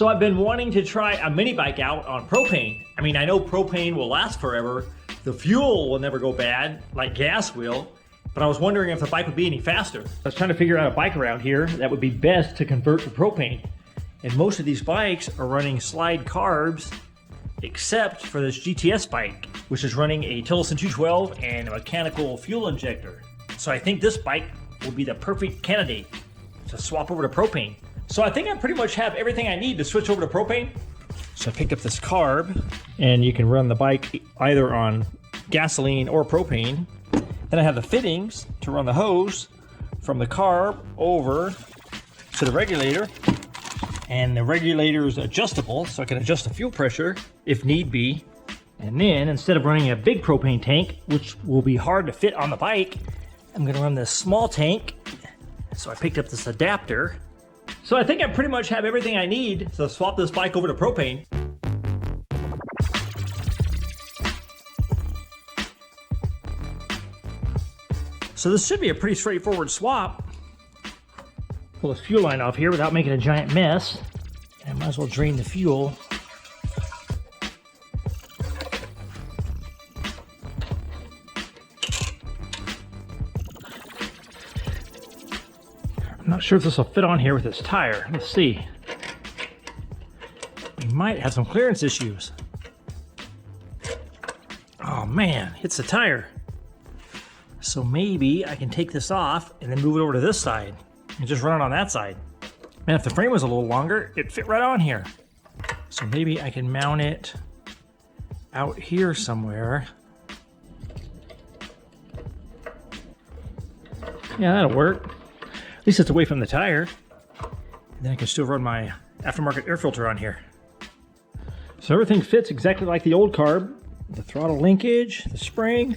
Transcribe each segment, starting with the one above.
So I've been wanting to try a mini bike out on propane. I mean, I know propane will last forever. The fuel will never go bad like gas will, but I was wondering if the bike would be any faster. I was trying to figure out a bike around here that would be best to convert to propane. And most of these bikes are running slide carbs, except for this GTS bike, which is running a Tillotson 212 and a mechanical fuel injector. So I think this bike will be the perfect candidate to swap over to propane. So I think I pretty much have everything I need to switch over to propane. So I picked up this carb, and you can run the bike either on gasoline or propane. Then I have the fittings to run the hose from the carb over to the regulator. And the regulator is adjustable, so I can adjust the fuel pressure if need be. And then instead of running a big propane tank, which will be hard to fit on the bike, I'm gonna run this small tank. So I picked up this adapter. So I think I pretty much have everything I need to swap this bike over to propane. So this should be a pretty straightforward swap. Pull this fuel line off here without making a giant mess. And I might as well drain the fuel. I'm not sure if this will fit on here with this tire. Let's see. We might have some clearance issues. Oh man, hits the tire. So maybe I can take this off and then move it over to this side and just run it on that side. Man, if the frame was a little longer, it'd fit right on here. So maybe I can mount it out here somewhere. Yeah, that'll work. At least it's away from the tire. And then I can still run my aftermarket air filter on here. So everything fits exactly like the old carb. The throttle linkage, the spring.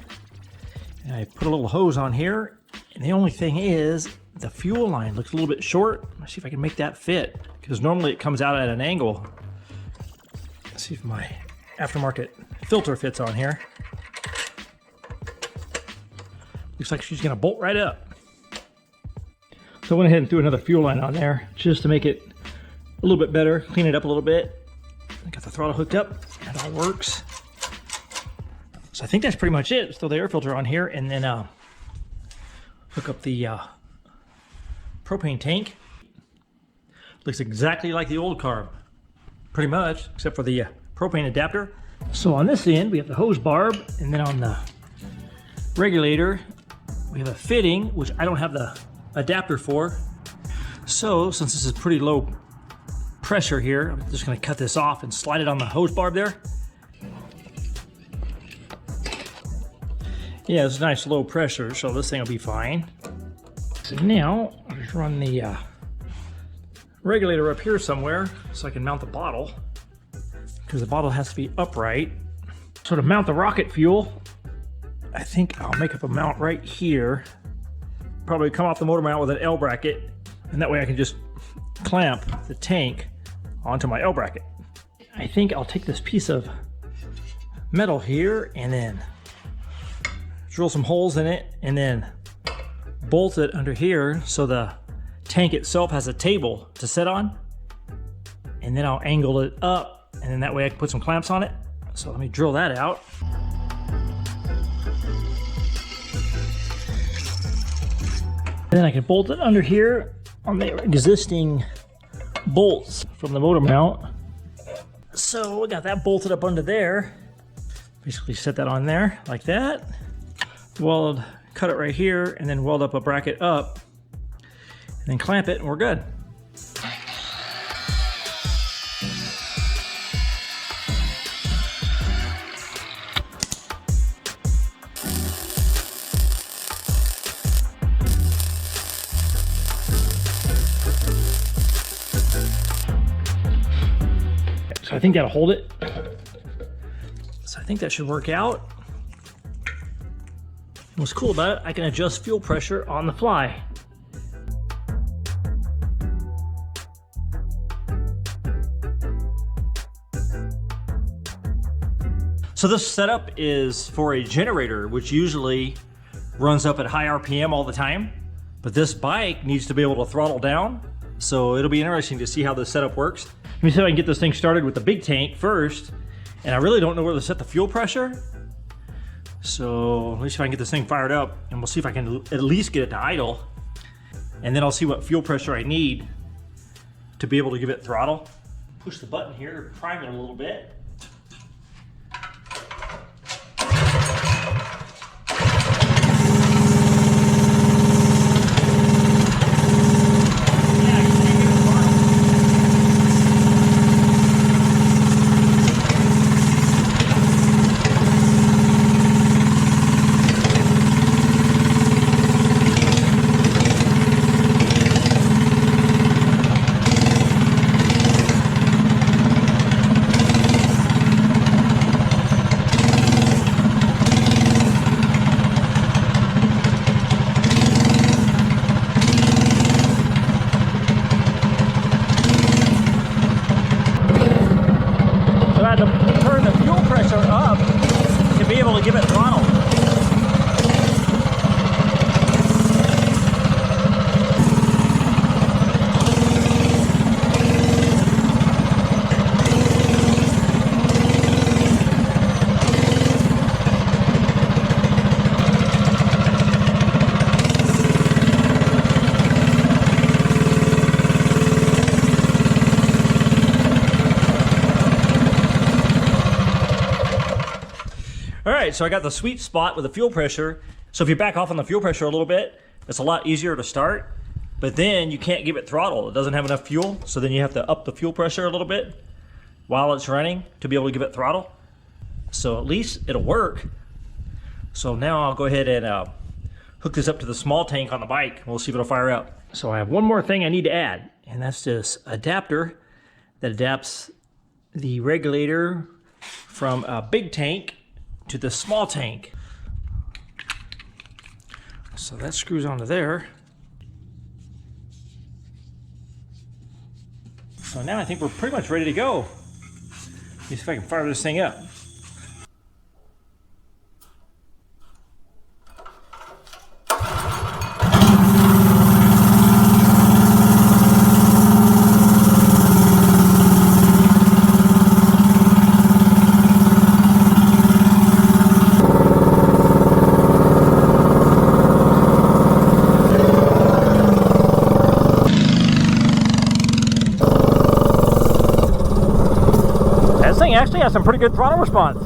And I put a little hose on here. And the only thing is, the fuel line looks a little bit short. Let's see if I can make that fit, because normally it comes out at an angle. Let's see if my aftermarket filter fits on here. Looks like she's gonna bolt right up. So I went ahead and threw another fuel line on there just to make it a little bit better, clean it up a little bit. I got the throttle hooked up, that all works. So I think that's pretty much it. Throw the air filter on here and then hook up the propane tank. Looks exactly like the old carb, pretty much, except for the propane adapter. So on this end, we have the hose barb, and then on the regulator, we have a fitting, which I don't have the adapter for. So since this is pretty low pressure here, I'm just gonna cut this off and slide it on the hose barb there. Yeah, it's nice low pressure, so this thing will be fine. So now, I'll just run the regulator up here somewhere so I can mount the bottle, because the bottle has to be upright. So to mount the rocket fuel, I think I'll make up a mount right here. Probably come off the motor mount with an L bracket, and that way I can just clamp the tank onto my L bracket. I think I'll take this piece of metal here and then drill some holes in it and then bolt it under here so the tank itself has a table to sit on. And then I'll angle it up, and then that way I can put some clamps on it. So let me drill that out. Then I can bolt it under here on the existing bolts from the motor mount. So we got that bolted up under there. Basically set that on there like that. Weld, cut it right here, and then weld up a bracket up, and then clamp it, and we're good. So I think that'll hold it. So I think that should work out. What's cool about it, I can adjust fuel pressure on the fly. So this setup is for a generator, which usually runs up at high RPM all the time, but this bike needs to be able to throttle down. So it'll be interesting to see how this setup works. me see if I can get this thing started with the big tank first. And I really don't know where to set the fuel pressure. So let me see if I can get this thing fired up, and we'll see if I can at least get it to idle. And then I'll see what fuel pressure I need to be able to give it throttle. Push the button here to prime it a little bit. Give it throttle. Alright, so I got the sweet spot with the fuel pressure. So if you back off on the fuel pressure a little bit, it's a lot easier to start. But then you can't give it throttle. It doesn't have enough fuel, so then you have to up the fuel pressure a little bit while it's running to be able to give it throttle. So at least it'll work. So now I'll go ahead and hook this up to the small tank on the bike. We'll see if it'll fire up. So I have one more thing I need to add, and that's this adapter that adapts the regulator from a big tank to the small tank. So that screws onto there. So now I think we're pretty much ready to go. Let me see if I can fire this thing up. This thing actually has some pretty good throttle response.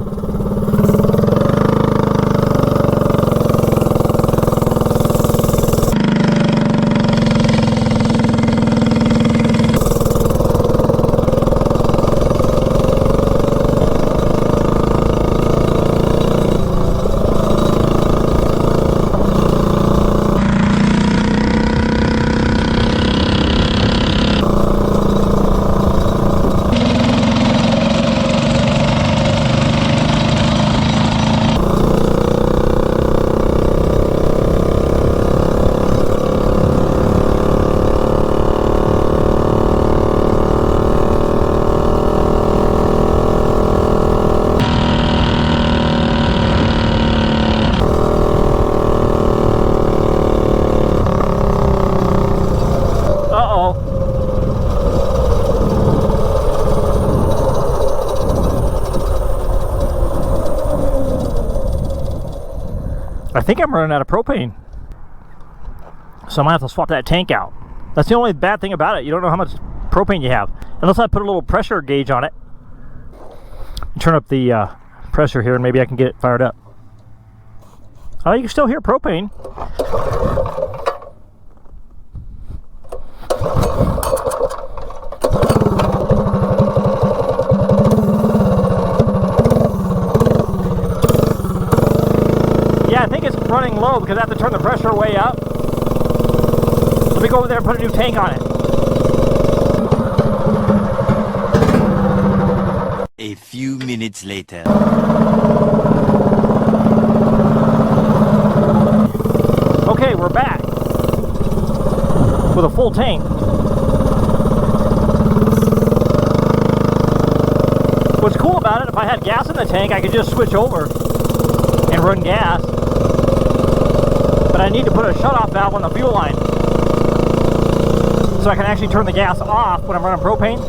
I think I'm running out of propane. So I might have to swap that tank out. That's the only bad thing about it. You don't know how much propane you have. Unless I put a little pressure gauge on it. Turn up the pressure here and maybe I can get it fired up. Oh, you can still hear propane. Yeah, I think it's running low because I have to turn the pressure way up. Let me go over there and put a new tank on it. A few minutes later. Okay, we're back with a full tank. What's cool about it, if I had gas in the tank, I could just switch over and run gas. But I need to put a shutoff valve on the fuel line so I can actually turn the gas off when I'm running propane.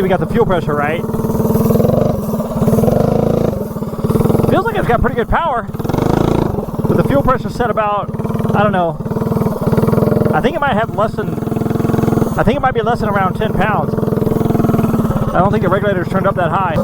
we got the fuel pressure right. Feels like it's got pretty good power. But the fuel pressure set about, I don't know, I think it might have less than, I think it might be less than around 10 pounds. I don't think the regulator's turned up that high.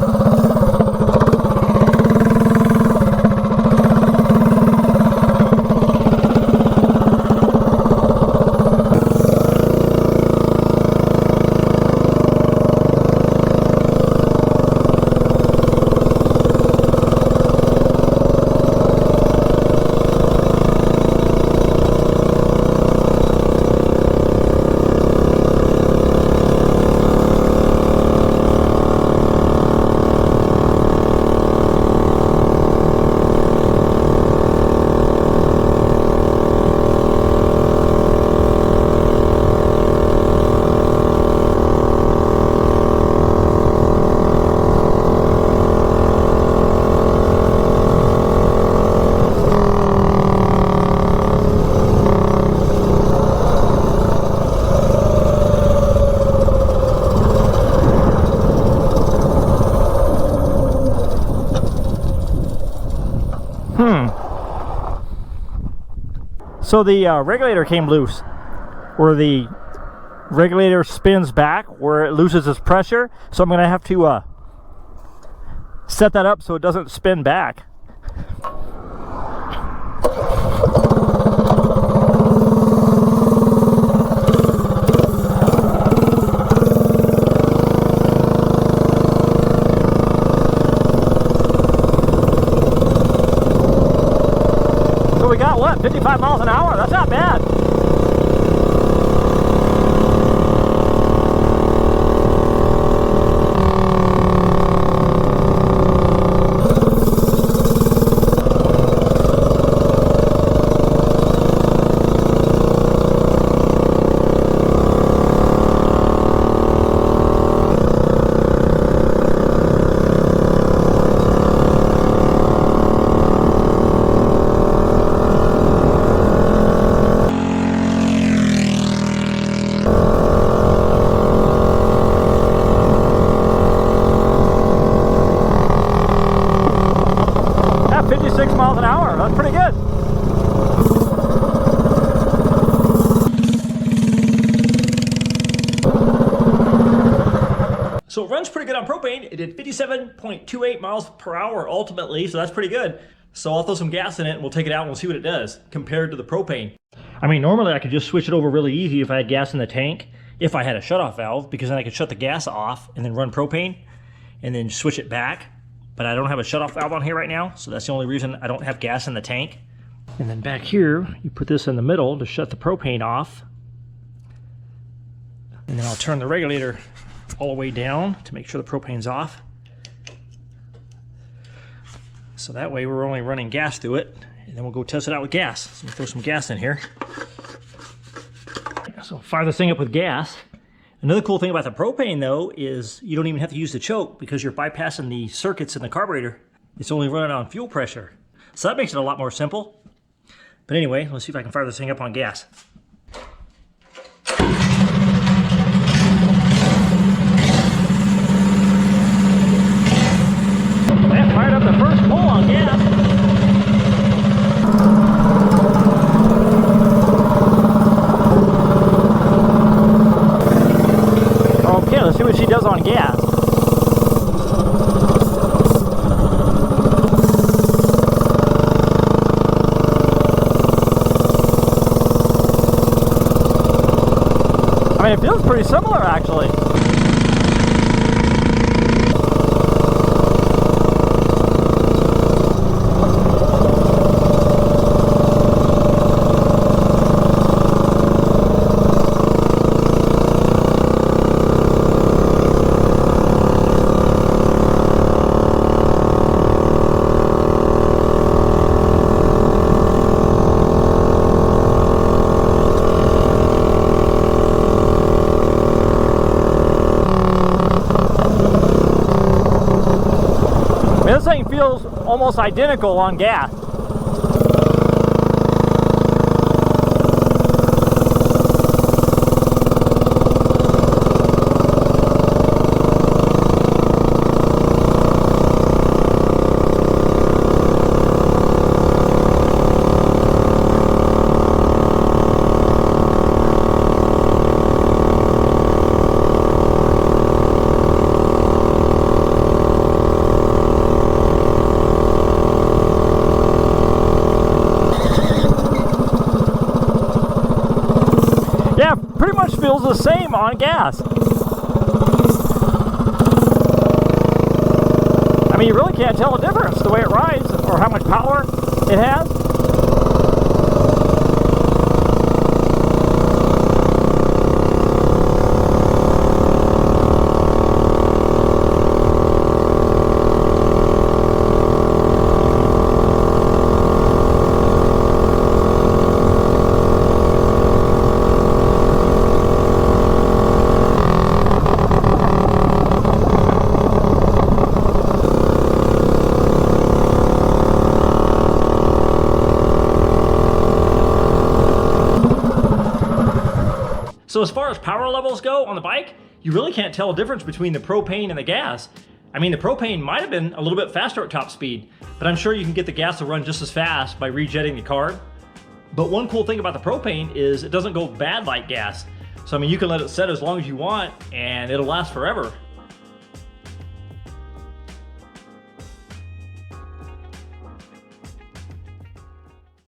So the regulator came loose, where the regulator spins back, where it loses its pressure. So I'm going to have to set that up so it doesn't spin back. So we got what, 55 miles an hour? That's not bad. So it runs pretty good on propane. It did 57.28 miles per hour ultimately, so that's pretty good. So I'll throw some gas in it and we'll take it out and we'll see what it does compared to the propane. I mean, normally I could just switch it over really easy if I had gas in the tank, if I had a shutoff valve, because then I could shut the gas off and then run propane and then switch it back. But I don't have a shutoff valve on here right now, so that's the only reason I don't have gas in the tank. And then back here, you put this in the middle to shut the propane off. And then I'll turn the regulator all the way down to make sure the propane's off. So that way we're only running gas through it, and then we'll go test it out with gas. So we'll throw some gas in here. So fire this thing up with gas. Another cool thing about the propane though is you don't even have to use the choke because you're bypassing the circuits in the carburetor. It's only running on fuel pressure. So that makes it a lot more simple. But anyway, let's see if I can fire this thing up on gas. That fired up the first pull on gas. Okay, let's see what she does on gas. I mean, it feels pretty similar actually. This thing feels almost identical on gas. feels the same on gas. I mean, you really can't tell the difference the way it rides or how much power it has. So as far as power levels go on the bike, you really can't tell a difference between the propane and the gas. I mean, the propane might have been a little bit faster at top speed, but I'm sure you can get the gas to run just as fast by rejetting the carb. But one cool thing about the propane is it doesn't go bad like gas. So I mean, you can let it set as long as you want and it'll last forever.